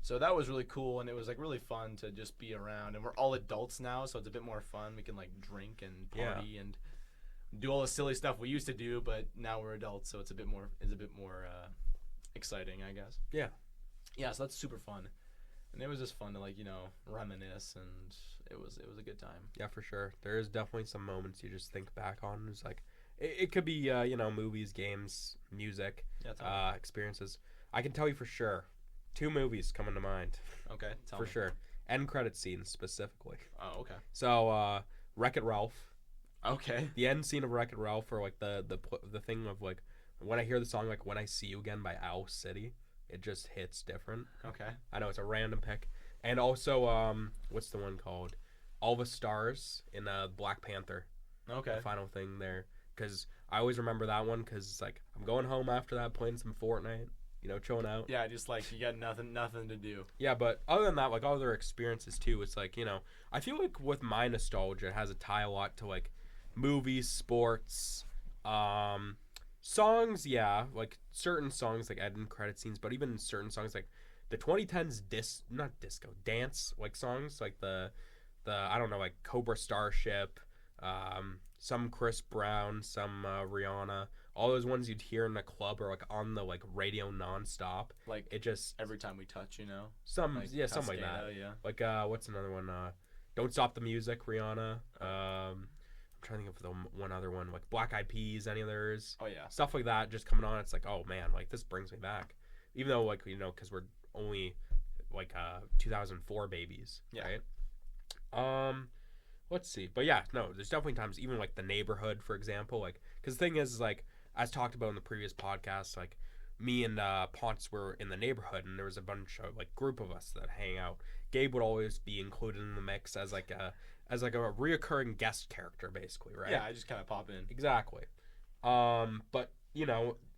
So that was really cool, and it was like really fun to just be around. And we're all adults now, so it's a bit more fun. We can like drink and party and do all the silly stuff we used to do, but now we're adults, so it's a bit more exciting, I guess. Yeah. Yeah, so that's super fun. And it was just fun to reminisce, and it was a good time. Yeah, for sure. There is definitely some moments you just think back on. It's like it could be movies, games, music, experiences. I can tell you for sure. 2 movies coming to mind. Okay, tell me. For sure. End credit scenes specifically. Oh, okay. So, Wreck-It Ralph. Okay. The end scene of Wreck-It Ralph, or like the thing of like when I hear the song like When I See You Again by Owl City, it just hits different. Okay. I know it's a random pick. And also, what's the one called? All the Stars in Black Panther. Okay. The final thing there, because I always remember that one because it's like I'm going home after that playing some Fortnite. Chilling out. Yeah, just like you got nothing to do. Yeah, but other than that, like other experiences too, it's like, I feel like with my nostalgia, it has a tie a lot to like movies, sports, songs, yeah, like certain songs like end credit scenes, but even certain songs like the 2010s dance like songs like the I don't know, like Cobra Starship, some Chris Brown, some Rihanna. All those ones you'd hear in the club or like on the like radio nonstop. Like it just every time we touch, something like Cascada, that. Yeah. Like what's another one? Don't Stop the Music, Rihanna. I'm trying to think of the one other one, like Black Eyed Peas, any of theirs. Oh yeah. Stuff like that just coming on. It's like, oh man, like this brings me back. Even though like because we're only like 2004 babies, yeah. Right? Let's see. But yeah, no, there's definitely times, even like The Neighborhood, for example, like because the thing is like. As talked about in the previous podcast, like me and Ponce were in the neighborhood, and there was a bunch of like group of us that hang out. Gabe would always be included in the mix as like a reoccurring guest character, basically, right? Yeah, I just kind of pop in. Exactly. But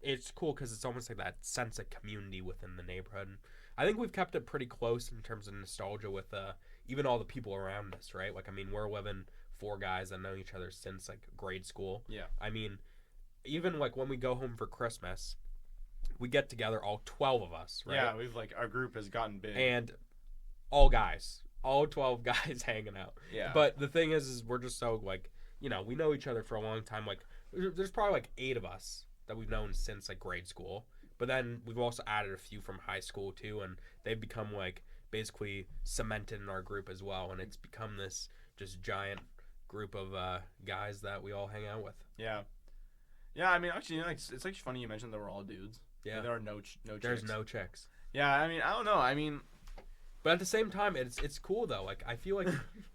it's cool because it's almost like that sense of community within the neighborhood. And I think we've kept it pretty close in terms of nostalgia with even all the people around us, right? Like, I mean, we're 4 guys that know each other since like grade school. Yeah. I mean. Even like when we go home for Christmas, we get together, all 12 of us, right? Yeah, we've like our group has gotten big, and all 12 guys hanging out. Yeah. But the thing is we're just so like we know each other for a long time. Like there's probably like 8 of us that we've known since like grade school. But then we've also added a few from high school too, and they've become like basically cemented in our group as well, and it's become this just giant group of guys that we all hang out with. Yeah. Yeah, I mean, actually, it's actually funny you mentioned that we're all dudes. Yeah. Like, there are no chicks. There's no chicks. Yeah, I mean, I don't know. I mean, but at the same time, it's cool though. Like I feel like,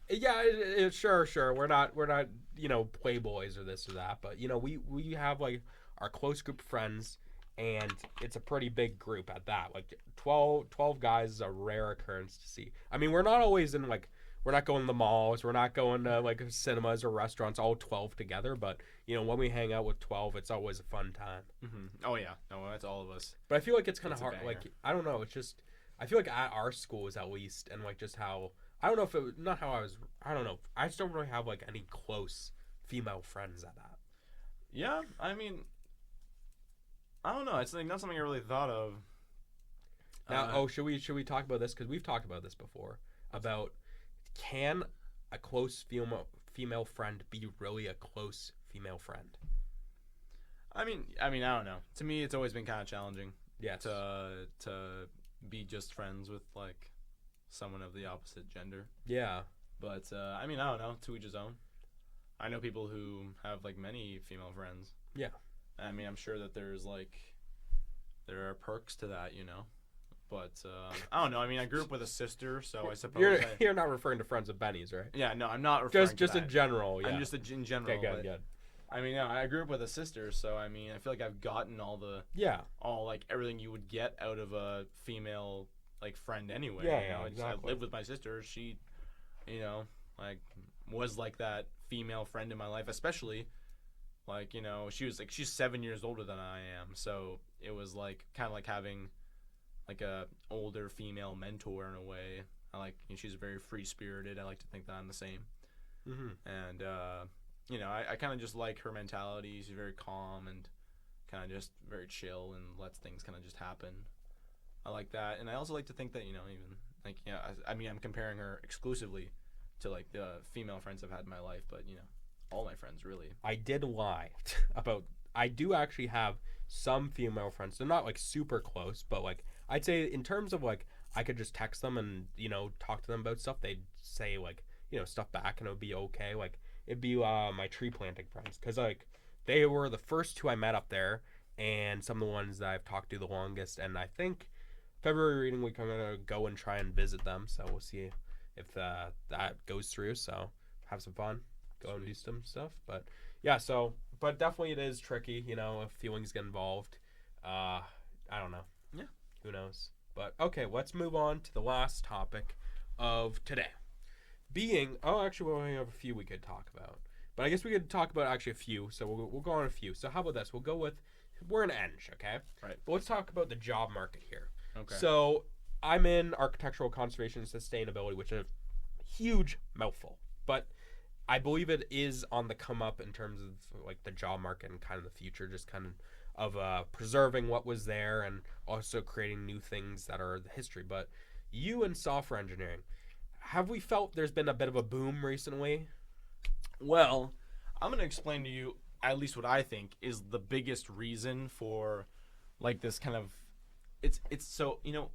yeah, sure. We're not playboys or this or that, but we have like our close group of friends, and it's a pretty big group at that. Like 12 guys is a rare occurrence to see. I mean, we're not always in like. We're not going to the malls. We're not going to like cinemas or restaurants, all 12 together. But when we hang out with 12, it's always a fun time. Mm-hmm. Oh yeah, no, that's all of us. But I feel like it's kind of hard. Like I don't know. It's just I feel like at our schools at least, and like just how I don't know if it not how I was. I don't know. I just don't really have like any close female friends at that. Yeah, I mean, I don't know. It's like not something I really thought of. Now, should we talk about this because we've talked about this before about. Can a close female friend be really a close female friend? I mean, I don't know. To me, it's always been kind of challenging. Yes. To be just friends with like someone of the opposite gender. Yeah. But I mean, I don't know. To each his own. I know people who have like many female friends. Yeah. I mean, I'm sure that there are perks to that, But I don't know. I mean, I grew up with a sister, so I suppose you're not referring to friends with Benny's, right? Yeah, no, I'm not referring to just that. in general. Yeah, I'm just in general. Okay, good. I mean, yeah, I grew up with a sister, so I mean, I feel like I've gotten all like everything you would get out of a female like friend anyway. Yeah, exactly. I live with my sister. She, like was like that female friend in my life, especially like, you know, she's 7 years older than I am, so it was like kind of like having like a older female mentor in a way. She's very free spirited. I like to think that I'm the same. Mm-hmm. And you know, I kind of just like her mentality. She's very calm and kind of just very chill and lets things kind of just happen. I like that, and I also like to think that, you know, even like, you know, I mean, I'm comparing her exclusively to like the female friends I've had in my life, but you know, all my friends really. I did lie about. I do actually have some female friends. They're not like super close, but like I'd say in terms of like I could just text them and, you know, talk to them about stuff. They'd say like, you know, stuff back and it would be okay. Like it'd be my tree planting friends, because like they were the first two I met up there, and some of the ones that I've talked to the longest. And I think February reading week I'm gonna go and try and visit them. So we'll see if that goes through. So have some fun, go and do some stuff. But yeah, so but definitely it is tricky, you know, if feelings get involved. I don't know. Yeah. Who knows? But okay, let's move on to the last topic of today. Actually, we only have a few we could talk about. But I guess we could talk about actually a few. So we'll go on a few. So how about this? We'll go with, we're an Eng, okay? Right. But let's talk about the job market here. Okay. So I'm in architectural conservation and sustainability, which is a huge mouthful. But I believe it is on the come up in terms of like the job market and kind of the future, just kind of preserving what was there and also creating new things that are the history. But you in software engineering, have we felt there's been a bit of a boom recently? Well, I'm going to explain to you at least what I think is the biggest reason for like this kind of it's so, you know,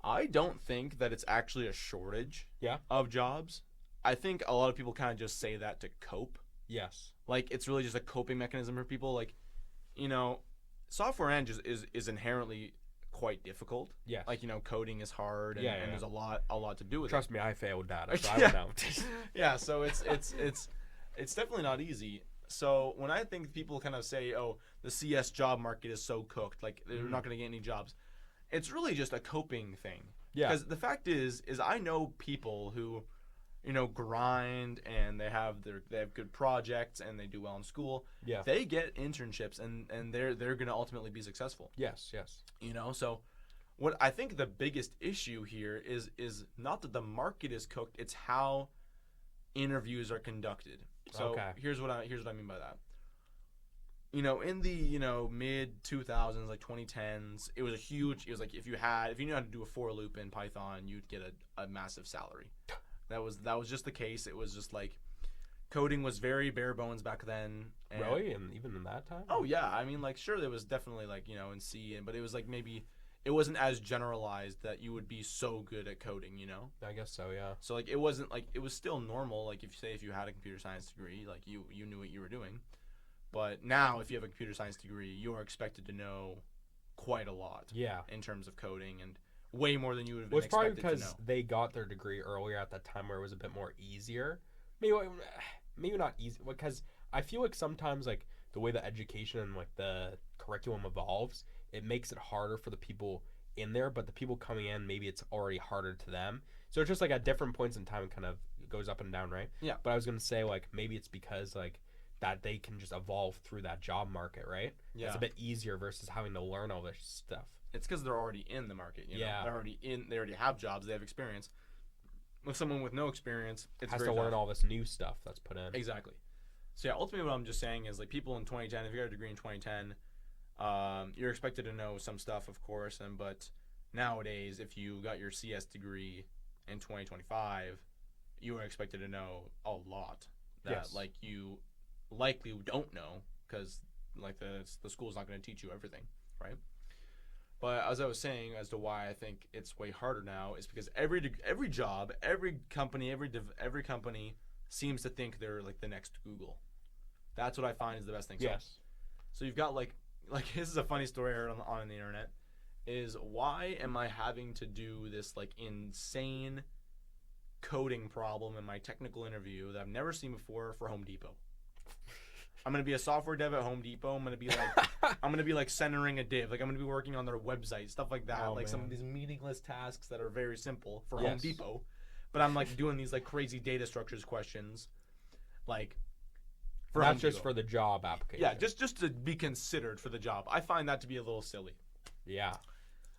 I don't think that it's actually a shortage of jobs. I think a lot of people kind of just say that to cope. Yes. Like it's really just a coping mechanism for people. Like, you know, software eng is inherently quite difficult. Yes. Like, you know, coding is hard and, and there's a lot to do with Trust it. me, I failed data, so I don't know. Yeah, so it's definitely not easy. So when I think people kind of say, oh, the CS job market is so cooked, like they're not going to get any jobs, it's really just a coping thing. Yeah. Because the fact is I know people who, you know, grind and they have good projects and they do well in school. Yeah. They get internships and they're going to ultimately be successful. Yes. You know, so what I think the biggest issue here is not that the market is cooked, it's how interviews are conducted. So here's what I mean by that. You know, in the, you know, mid 2000s, like 2010s, it was like if you knew how to do a for loop in Python, you'd get a massive salary. That was just the case. It was just like coding was very bare bones back then. And really? And even in that time? Oh yeah, I mean, like, sure, there was definitely like, you know, in C, but it was like maybe it wasn't as generalized that you would be so good at coding, you know? I guess so, yeah. So like it wasn't like, it was still normal. Like if you had a computer science degree, like you knew what you were doing. But now if you have a computer science degree, you are expected to know quite a lot. Yeah. In terms of coding and way more than you would have been expected to know. It's probably because they got their degree earlier at that time where it was a bit more easier. Maybe not easy, because I feel like sometimes like the way the education and like the curriculum evolves, it makes it harder for the people in there, but the people coming in, maybe it's already harder to them. So it's just like at different points in time, it kind of goes up and down, right? Yeah. But I was going to say like maybe it's because like that they can just evolve through that job market, right? Yeah. It's a bit easier versus having to learn all this stuff. It's because they're already in the market. You know? They already have jobs. They have experience. With someone with no experience, it's has to learn all this new stuff that's put in. Exactly. So yeah, ultimately, what I'm just saying is like people in 2010, if you got a degree in 2010, you're expected to know some stuff, of course. But nowadays, if you got your CS degree in 2025, you are expected to know a lot that like you likely don't know, because like the school's not going to teach you everything, right? But as I was saying, as to why I think it's way harder now is because every job, every company seems to think they're like the next Google. That's what I find is the best thing. So you've got like this is a funny story I heard on the internet. Is why am I having to do this like insane coding problem in my technical interview that I've never seen before for Home Depot? I'm gonna be a software dev at Home Depot. I'm gonna be like centering a div. Like I'm gonna be working on their website, stuff like that. Some of these meaningless tasks that are very simple for Home Depot. but I'm like doing these like crazy data structures questions, like. Not just for the job application. Yeah, just to be considered for the job. I find that to be a little silly. Yeah.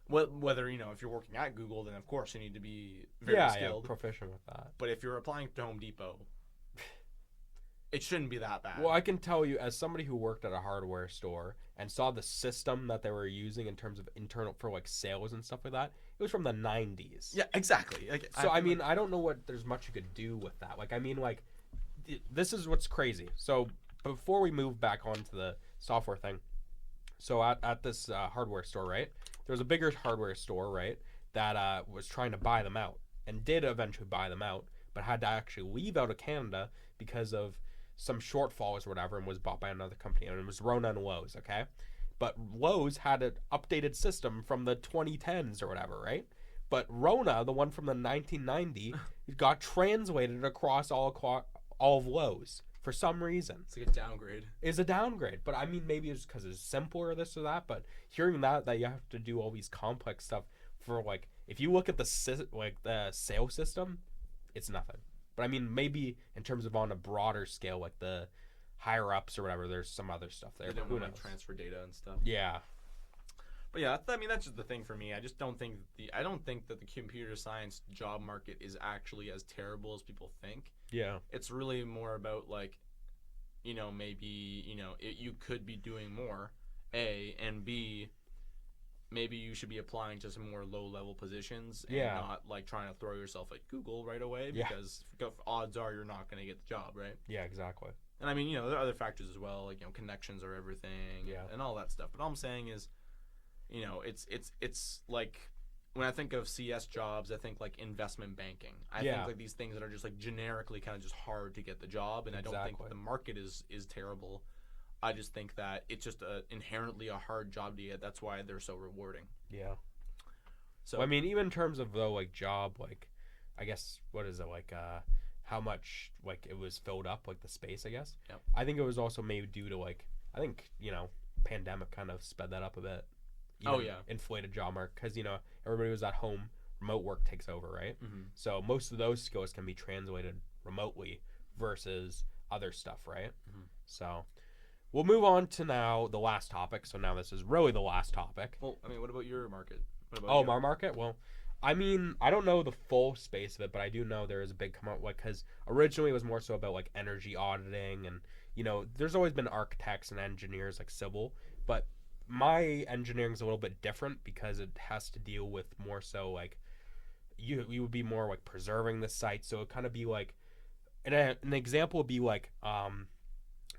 Whether, if you're working at Google, then of course you need to be very skilled. Yeah, proficient with that. But if you're applying to Home Depot, it shouldn't be that bad. Well, I can tell you, as somebody who worked at a hardware store and saw the system that they were using in terms of internal for like sales and stuff like that, it was from the 90s. Yeah, exactly. Like, so I don't know what there's much you could do with that. Like, this is what's crazy. So before we move back onto the software thing, so at this hardware store, right, there was a bigger hardware store, right, that was trying to buy them out and did eventually buy them out, but had to actually leave out of Canada because of some shortfalls or whatever, and was bought by another company, and it was Rona and Lowe's, okay? But Lowe's had an updated system from the 2010s or whatever, right? But Rona, the one from the 1990, got translated across all of Lowe's for some reason. It's like a downgrade. It's a downgrade, but I mean, maybe it's because it's simpler or this or that. But hearing that you have to do all these complex stuff for like, if you look at the sales system, it's nothing. But I mean, maybe in terms of on a broader scale, like the higher ups or whatever, there's some other stuff there. They don't want to transfer data and stuff. Yeah. But yeah, that's just the thing for me. I just don't think that the computer science job market is actually as terrible as people think. Yeah. It's really more about like, maybe, you could be doing more, A, and B, maybe you should be applying to some more low-level positions and not like trying to throw yourself at Google right away because odds are you're not going to get the job, right? Yeah, exactly. And I mean, there are other factors as well, like, connections are everything and all that stuff. But all I'm saying is, it's like when I think of CS jobs, I think like investment banking. I think like these things that are just like generically kind of just hard to get the job, and I don't think the market is terrible. I just think that it's just inherently a hard job to get. That's why they're so rewarding. Yeah. So well, I mean, even in terms of though, like job, like I guess what is it like? How much like it was filled up, like the space, I guess. Yep. I think it was also maybe due to like pandemic kind of sped that up a bit. Inflated job market because everybody was at home. Remote work takes over, right? Mm-hmm. So most of those skills can be translated remotely versus other stuff, right? Mm-hmm. So we'll move on to now the last topic. So now this is really the last topic. Well, I mean, what about your market? My market? Well, I mean, I don't know the full space of it, but I do know there is a big come out because originally it was more so about like energy auditing and there's always been architects and engineers like civil, but my engineering is a little bit different because it has to deal with more so like you would be more like preserving the site. So it kind of be like an example would be like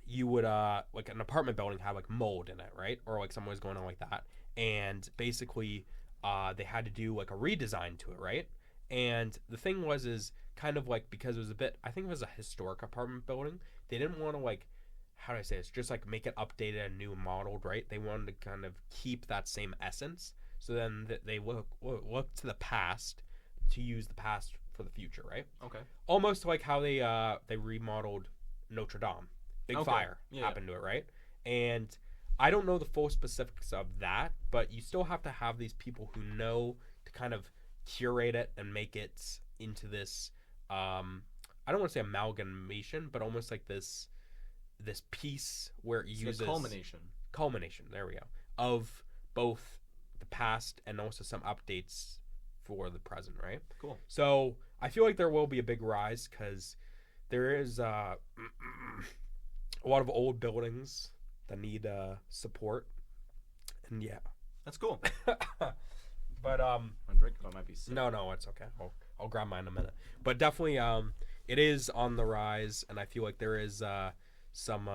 you would like an apartment building have like mold in it, right? Or like someone was going on like that, and basically they had to do like a redesign to it, right? And the thing is kind of like because it was I think it was a historic apartment building, they didn't want to like, how do I say this? Just like make it updated and new modeled, right? They wanted to kind of keep that same essence. So then they look to the past to use the past for the future, right? Okay. Almost like how they remodeled Notre Dame. Big fire happened to it, right? And I don't know the full specifics of that, but you still have to have these people who know to kind of curate it and make it into this I don't want to say amalgamation, but almost like this piece where it uses culmination, there we go, of both the past and also some updates for the present, right? Cool. So I feel like there will be a big rise because there is a lot of old buildings that need support, and that's cool. But I'm drinking, I might be sick. No, it's okay. I'll grab mine in a minute. But definitely, it is on the rise, and I feel like there is some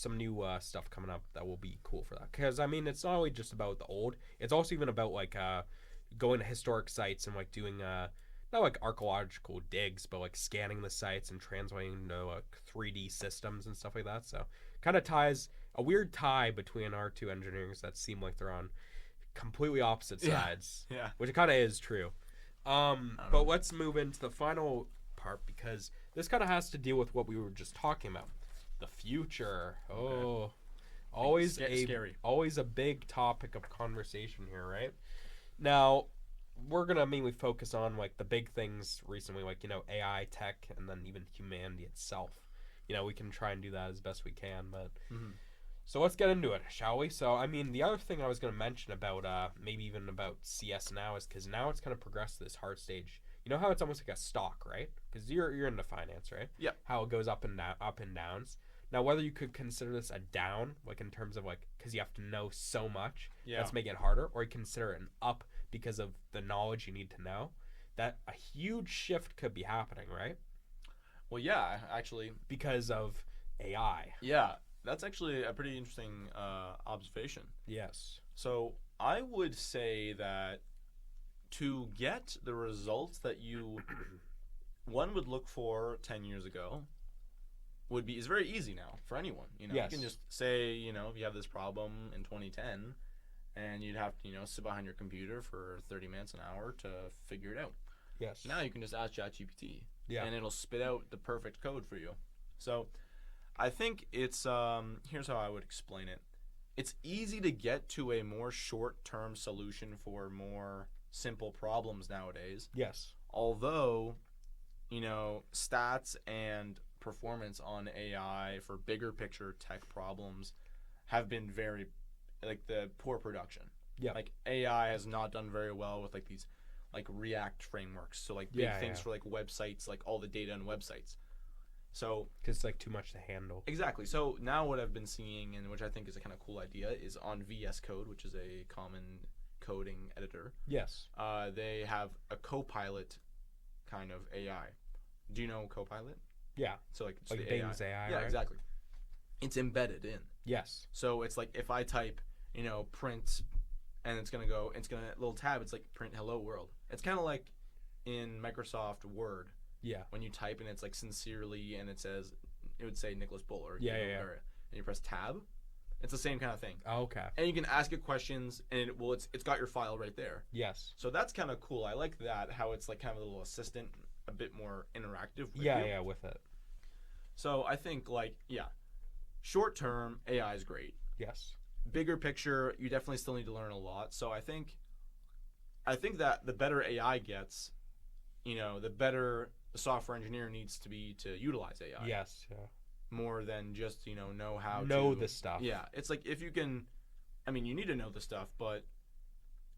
new stuff coming up that will be cool for that. Because I mean, it's not only just about the old; it's also even about like going to historic sites and like doing not like archaeological digs, but like scanning the sites and translating to like 3D systems and stuff like that. So kind of ties a weird tie between our two engineers that seem like they're on completely opposite sides. Yeah. Which kind of is true. But let's move into the final part because this kind of has to deal with what we were just talking about. The future. Oh, always scary. Always a big topic of conversation here, right? Now, we're gonna mainly focus on like the big things recently, like AI, tech, and then even humanity itself. We can try and do that as best we can, but. Mm-hmm. So let's get into it, shall we? So, I mean, the other thing I was going to mention about, maybe even about CS now is because now it's kind of progressed to this hard stage. You know how it's almost like a stock, right? Because you're into finance, right? Yep. How it goes up and down, up and downs. Now, whether you could consider this a down, like in terms of like, because you have to know so much, that's making it harder, or you consider it an up because of the knowledge you need to know, that a huge shift could be happening, right? Well, yeah, actually. Because of AI. Yeah. That's actually a pretty interesting observation. Yes. So I would say that to get the results that one would look for 10 years ago is very easy now for anyone. Yes. You can just say, if you have this problem in 2010, and you'd have to, sit behind your computer for 30 minutes an hour to figure it out. Yes. Now you can just ask ChatGPT, yeah, and it'll spit out the perfect code for you. So I think it's here's how I would explain it. It's easy to get to a more short-term solution for more simple problems nowadays. Yes. Although, stats and performance on AI for bigger picture tech problems have been very, like, the poor production. Yeah. Like, AI has not done very well with, like, these, like, React frameworks. So, like, big things for, like, websites, like, all the data on websites. So, because it's like too much to handle. Exactly. So now what I've been seeing, and which I think is a kind of cool idea, is on VS Code, which is a common coding editor. Yes. They have a Copilot kind of AI. Do you know Copilot? Yeah. So like the Bing's AI. Yeah, right? Exactly. It's embedded in. Yes. So it's like if I type, print, and it's gonna little tab. It's like print hello world. It's kind of like in Microsoft Word. Yeah. When you type and it's like sincerely and it would say Nicholas Bull or yeah. And you press tab, it's the same kind of thing. Oh, okay. And you can ask it questions and it's got your file right there. Yes. So that's kind of cool. I like that, how it's like kind of a little assistant, a bit more interactive with you. Yeah, with it. So I think short term AI is great. Yes. Bigger picture, you definitely still need to learn a lot. So I think that the better AI gets, the better the software engineer needs to be to utilize AI. Yes, yeah. More than just, know how know to the stuff. Yeah. It's like if you can, you need to know the stuff, but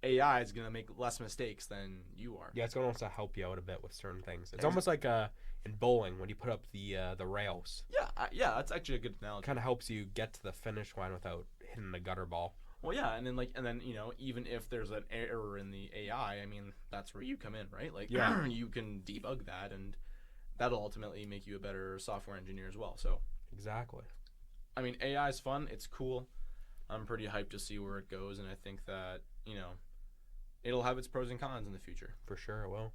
AI is going to make less mistakes than you are. Yeah, it's going to also help you out a bit with certain things. It's almost like in bowling when you put up the rails. Yeah, that's actually a good analogy. Kind of helps you get to the finish line without hitting the gutter ball. Well, yeah, and then even if there's an error in the AI, that's where you come in, right? Like, you can debug that, and that'll ultimately make you a better software engineer as well. So exactly. AI is fun. It's cool. I'm pretty hyped to see where it goes, and I think that it'll have its pros and cons in the future. For sure, it will.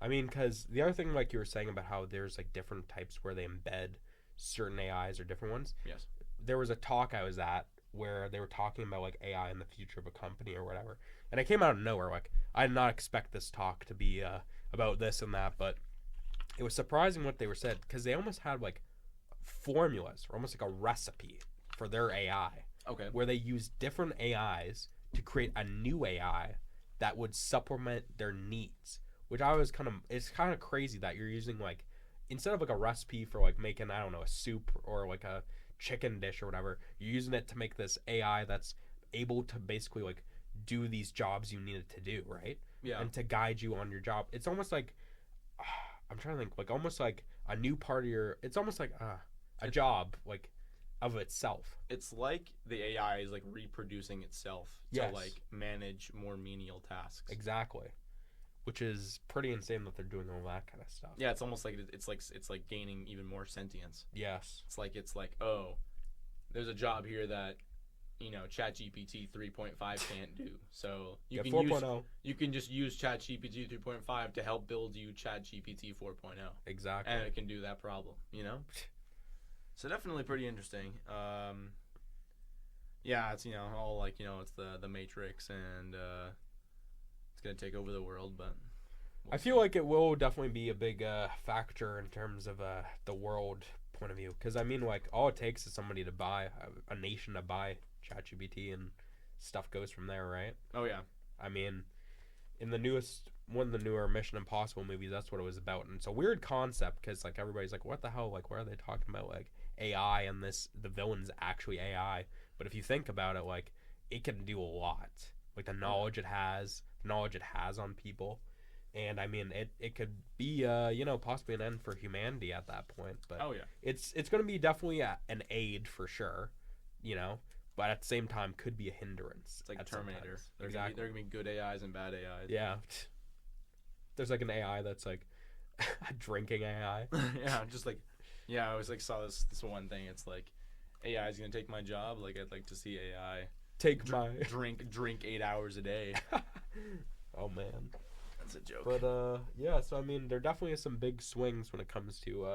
Because the other thing, like you were saying about how there's like different types where they embed certain AIs or different ones. Yes. There was a talk I was at where they were talking about like AI in the future of a company or whatever, and it came out of nowhere. Like I did not expect this talk to be about this and that, but it was surprising what they were said because they almost had like formulas or almost like a recipe for their AI. Okay. Where they used different AIs to create a new AI that would supplement their needs, which it's kind of crazy that you're using like instead of like a recipe for like making a soup or like a chicken dish or whatever, you're using it to make this AI that's able to basically like do these jobs you need it to do, right? Yeah. And to guide you on your job. It's almost like I'm trying to think, like almost like a new part of it's almost like a job like of itself. It's like the AI is like reproducing itself to like manage more menial tasks. Exactly. Which is pretty insane that they're doing all that kind of stuff. Yeah, it's almost like it's like gaining even more sentience. Yes. It's like oh, there's a job here that ChatGPT 3.5 can't do. So you can 4.0. You can just use ChatGPT 3.5 to help build you ChatGPT 4.0. Exactly. And it can do that problem, So definitely pretty interesting. Yeah, it's all like it's the Matrix and it's gonna take over the world, but I feel like it will definitely be a big factor in terms of the world point of view. Because like all it takes is somebody to buy a nation to buy ChatGPT and stuff goes from there, right? Oh yeah. in one of the newer Mission Impossible movies, that's what it was about. And it's a weird concept because like everybody's like, what the hell? Like, what are they talking about? Like AI and the villain's actually AI. But if you think about it, like it can do a lot. Like the knowledge it has on people. And I mean, it could be, possibly an end for humanity at that point. But it's going to be definitely an aid for sure, but at the same time could be a hindrance. It's like Terminator. There Exactly. There can be good AIs and bad AIs. Yeah. There's like an AI that's like a drinking AI. Yeah, just like, I always like saw this one thing. It's like, AI is going to take my job. Like, I'd like to see AI drink 8 hours a day. Oh, man. That's a joke. But, so, I mean, there definitely is some big swings when it comes to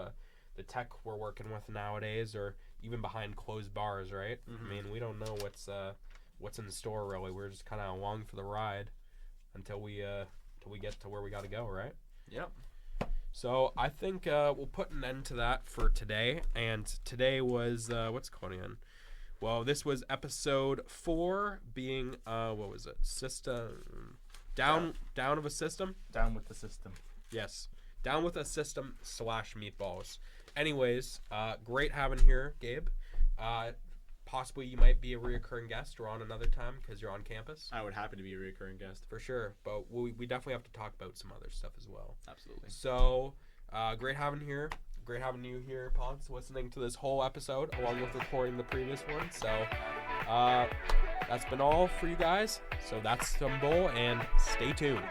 the tech we're working with nowadays, or even behind closed bars, right? Mm-hmm. I mean, we don't know what's in store, really. We're just kind of along for the ride until we get to where we got to go, right? Yep. So I think we'll put an end to that for today. And today was, what's going on? Well, this was episode 4 being, what was it? System... Down of a system? Down with the system. Yes. Down with a system / meatballs. Anyways, great having here, Gabe. Possibly you might be a reoccurring guest or on another time because you're on campus. I would happy to be a reoccurring guest. For sure. But we definitely have to talk about some other stuff as well. Absolutely. So, great having here. Great having you here, Ponce, listening to this whole episode along with recording the previous one. So, that's been all for you guys. So that's some bull, and stay tuned.